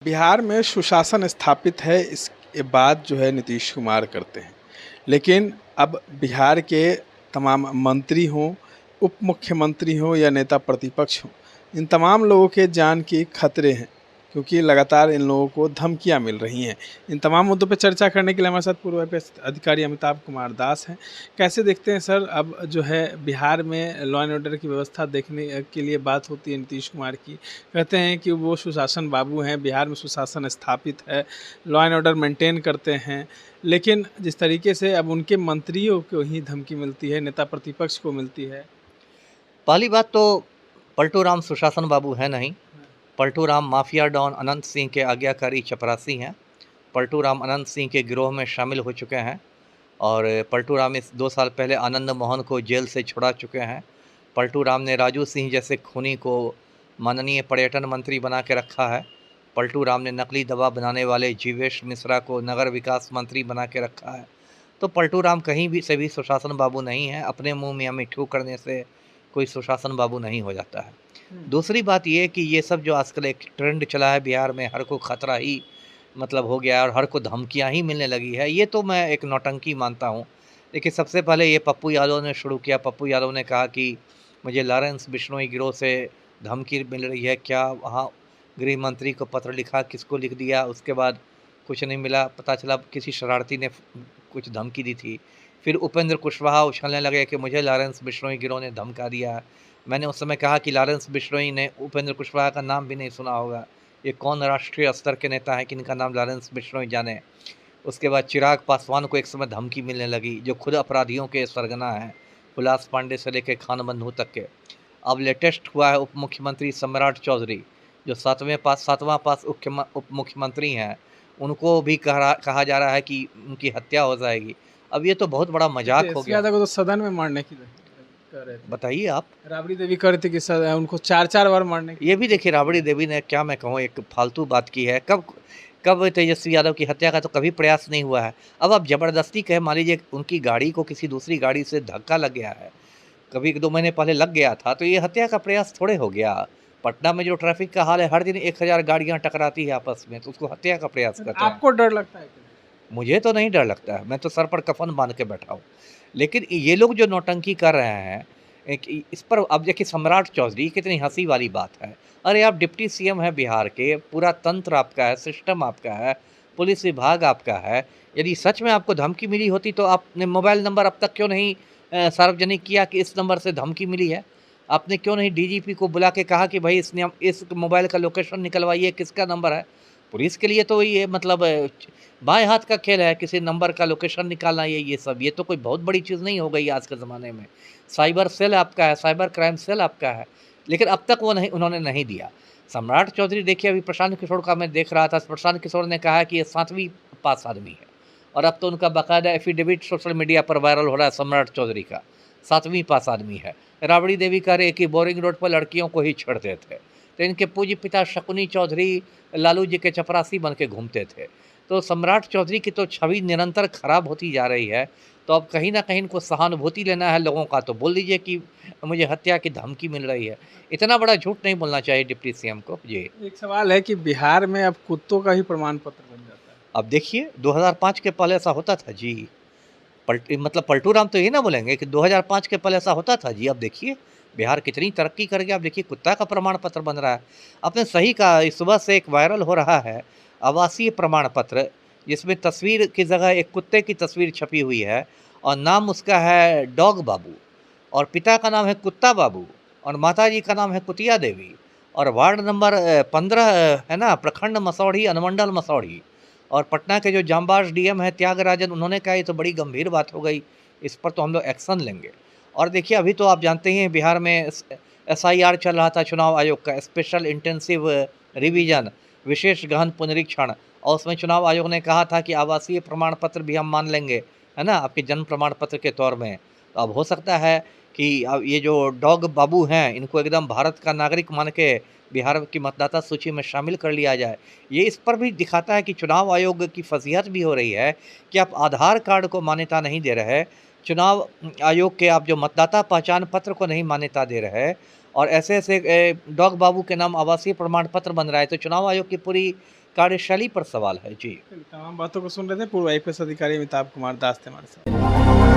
बिहार में सुशासन स्थापित है, इसके बात जो है नीतीश कुमार करते हैं। लेकिन अब बिहार के तमाम मंत्री हों, उप मुख्यमंत्री हों या नेता प्रतिपक्ष हों, इन तमाम लोगों के जान की खतरे हैं, क्योंकि लगातार इन लोगों को धमकियां मिल रही हैं। इन तमाम मुद्दों पर चर्चा करने के लिए हमारे साथ पूर्व आईपीएस अधिकारी अमिताभ कुमार दास हैं। कैसे देखते हैं सर, अब जो है बिहार में लॉ एंड ऑर्डर की व्यवस्था देखने के लिए बात होती है नीतीश कुमार की, कहते हैं कि वो सुशासन बाबू हैं, बिहार में सुशासन स्थापित है, लॉ एंड ऑर्डर मेंटेन करते हैं। लेकिन जिस तरीके से अब उनके मंत्रियों को ही धमकी मिलती है, नेता प्रतिपक्ष को मिलती है। पहली बात तो पलटू राम सुशासन बाबू है नहीं। पलटू राम माफिया डॉन अनंत सिंह के आज्ञाकारी चपरासी हैं। पलटू राम अनंत सिंह के गिरोह में शामिल हो चुके हैं और पलटू राम इस 2 साल पहले आनंद मोहन को जेल से छुड़ा चुके हैं। पलटू राम ने राजू सिंह जैसे खूनी को माननीय पर्यटन मंत्री बना के रखा है। पलटू राम ने नकली दवा बनाने वाले जीवेश मिश्रा को नगर विकास मंत्री बना के रखा है। तो पलटू राम कहीं भी से भी सुशासन बाबू नहीं है। अपने मुंह मियाँ मिट्ठू करने से कोई सुशासन बाबू नहीं हो जाता है। दूसरी बात ये कि ये सब जो आजकल एक ट्रेंड चला है बिहार में, हर को खतरा ही मतलब हो गया है और हर को धमकियां ही मिलने लगी है, ये तो मैं एक नौटंकी मानता हूँ। देखिए, सबसे पहले ये पप्पू यादव ने शुरू किया। पप्पू यादव ने कहा कि मुझे लॉरेंस बिश्नोई गिरोह से धमकी मिल रही है। क्या वहाँ गृह मंत्री को पत्र लिखा, किसको लिख दिया? उसके बाद कुछ नहीं मिला, पता चला किसी शरारती ने कुछ धमकी दी थी। फिर उपेंद्र कुशवाहा उछलने लगे कि मुझे लॉरेंस बिश्नोई गिरोह ने धमका दिया। मैंने उस समय कहा कि लॉरेंस बिश्नोई ने उपेंद्र कुशवाहा का नाम भी नहीं सुना होगा। ये कौन राष्ट्रीय स्तर के नेता हैं कि इनका नाम लॉरेंस बिश्नोई जाने? उसके बाद चिराग पासवान को एक समय धमकी मिलने लगी, जो खुद अपराधियों के सरगना हैं, हुलास पांडे से लेकर खान बंधु तक के। अब लेटेस्ट हुआ है उप मुख्यमंत्री सम्राट चौधरी, जो सातवां पास उप मुख्यमंत्री हैं। उनको भी कहा जा रहा है कि उनकी हत्या हो जाएगी। अब ये तो बहुत बड़ा मजाक हो गया। यादव को तो सदन में मारने की कर रहे थे। बताइए आप। राबड़ी देवी कह रही थी कि उनको 4-4 बार मारने की। ये भी देखिए, राबड़ी देवी ने, क्या मैं कहूँ, एक फालतू बात की है। कब कब तेजस्वी यादव की हत्या का तो कभी प्रयास नहीं हुआ है। अब आप ज़बरदस्ती कहें, मान लीजिए उनकी गाड़ी को किसी दूसरी गाड़ी से धक्का लग गया है, कभी 1-2 महीने पहले लग गया था, तो ये हत्या का प्रयास थोड़े हो गया। पटना में जो ट्रैफिक का हाल है, हर दिन 1000 गाड़ियाँ टकराती है आपस में, तो उसको हत्या का प्रयास करते हैं। आपको डर लगता है क्या? मुझे तो नहीं डर लगता है, मैं तो सर पर कफन बांध के बैठा हूँ। लेकिन ये लोग जो नौटंकी कर रहे हैं, इस पर अब देखिए, सम्राट चौधरी, कितनी हंसी वाली बात है। अरे आप डिप्टी सीएम हैं बिहार के, पूरा तंत्र आपका है, सिस्टम आपका है, पुलिस विभाग आपका है। यदि सच में आपको धमकी मिली होती तो आपने मोबाइल नंबर अब तक क्यों नहीं सार्वजनिक किया कि इस नंबर से धमकी मिली है? आपने क्यों नहीं डीजीपी को बुला के कहा कि भाई इस मोबाइल का लोकेशन निकलवाइए, किसका नंबर है? पुलिस के लिए तो ये मतलब बाएं हाथ का खेल है, किसी नंबर का लोकेशन निकालना, ये सब, ये तो कोई बहुत बड़ी चीज़ नहीं हो गई आज के ज़माने में। साइबर सेल आपका है, साइबर क्राइम सेल आपका है, लेकिन अब तक उन्होंने नहीं दिया। सम्राट चौधरी, देखिए, अभी प्रशांत किशोर का मैं देख रहा था, प्रशांत किशोर ने कहा कि ये 7वीं पास आदमी है, और अब तो उनका बाकायदा एफिडेविट सोशल मीडिया पर वायरल हो रहा है सम्राट चौधरी का, 7वीं पास आदमी है। राबड़ी देवी कह रहे कि बोरिंग रोड पर लड़कियों को ही छेड़ते थे, तो इनके पूज्य पिता शकुनी चौधरी लालू जी के चपरासी बन के घूमते थे। तो सम्राट चौधरी की तो छवि निरंतर खराब होती जा रही है। तो अब कहीं ना कहीं इनको सहानुभूति लेना है लोगों का, तो बोल दीजिए कि मुझे हत्या की धमकी मिल रही है। इतना बड़ा झूठ नहीं बोलना चाहिए डिप्टी सीएम को। जी। एक सवाल है कि बिहार में अब कुत्तों का ही प्रमाण पत्र बन जाता है। अब देखिए, 2005 के पहले ऐसा होता था जी। मतलब पलटू राम तो ये ना बोलेंगे कि 2005 के पहले ऐसा होता था जी। अब देखिए बिहार कितनी तरक्की कर गया। अब देखिए, कुत्ता का प्रमाण पत्र बन रहा है। आपने सही कहा, इस सुबह से एक वायरल हो रहा है आवासीय प्रमाण पत्र, जिसमें तस्वीर की जगह एक कुत्ते की तस्वीर छपी हुई है और नाम उसका है डॉग बाबू, और पिता का नाम है कुत्ता बाबू, और माता जी का नाम है कुतिया देवी, और वार्ड नंबर 15 है ना, प्रखंड मसौढ़ी, अनुमंडल मसौढ़ी। और पटना के जो जांबाज डीएम है त्यागराजन, उन्होंने कहा ये तो बड़ी गंभीर बात हो गई, इस पर तो हम लोग एक्शन लेंगे। और देखिए, अभी तो आप जानते ही हैं बिहार में एसआईआर चल रहा था चुनाव आयोग का, स्पेशल इंटेंसिव रिवीजन, विशेष गहन पुनरीक्षण, और उसमें चुनाव आयोग ने कहा था कि आवासीय प्रमाण पत्र भी हम मान लेंगे, है ना, आपके जन्म प्रमाण पत्र के तौर में। तो अब हो सकता है कि अब ये जो डॉग बाबू हैं, इनको एकदम भारत का नागरिक मान के बिहार की मतदाता सूची में शामिल कर लिया जाए। ये इस पर भी दिखाता है कि चुनाव आयोग की फजीहत भी हो रही है कि आप आधार कार्ड को मान्यता नहीं दे रहे, चुनाव आयोग के आप जो मतदाता पहचान पत्र को नहीं मान्यता दे रहे, और ऐसे ऐसे डॉग बाबू के नाम आवासीय प्रमाण पत्र बन रहा है। तो चुनाव आयोग की पूरी कार्यशैली पर सवाल है। जी। तमाम बातों को सुन रहे थे पूर्व आईपीएस अधिकारी अमिताभ कुमार दास थे हमारे साथ।